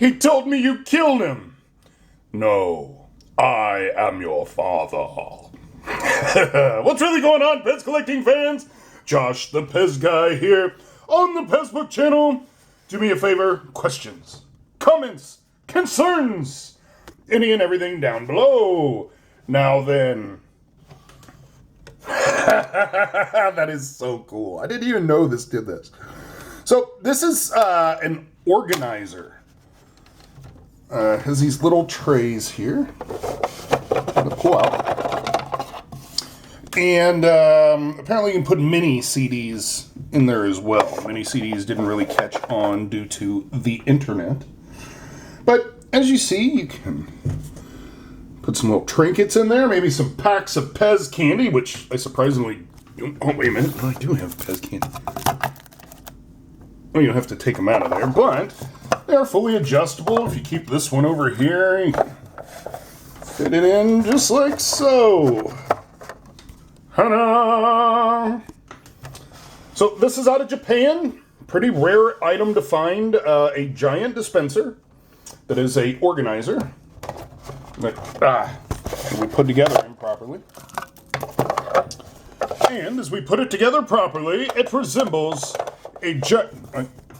He told me you killed him. No, I am your father. What's really going on, PEZ collecting fans? Josh, the PEZ guy here on the PEZ Book channel. Do me a favor, questions, comments, concerns, any and everything down below. Now then. That is so cool. I didn't even know this did this. So this is an organizer. Has these little trays here. I'm gonna pull out. And apparently you can put mini CDs in there as well. Mini CDs didn't really catch on due to the internet. But as you see, you can put some little trinkets in there. Maybe some packs of PEZ candy, which I surprisingly... Oh, wait a minute. I do have PEZ candy. Well, you don't have to take them out of there, but they're fully adjustable. If you keep this one over here, you can fit it in just like so. Ta-da! So this is out of Japan. Pretty rare item to find. A giant dispenser that is a organizer that we put together improperly. And as we put it together properly, it resembles a giant...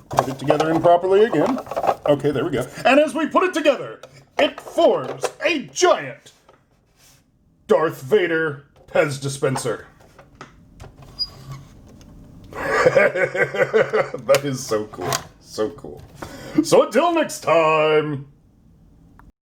Put it together improperly again. Okay, there we go. And as we put it together, it forms a giant Darth Vader PEZ dispenser. That is so cool. So cool. So until next time...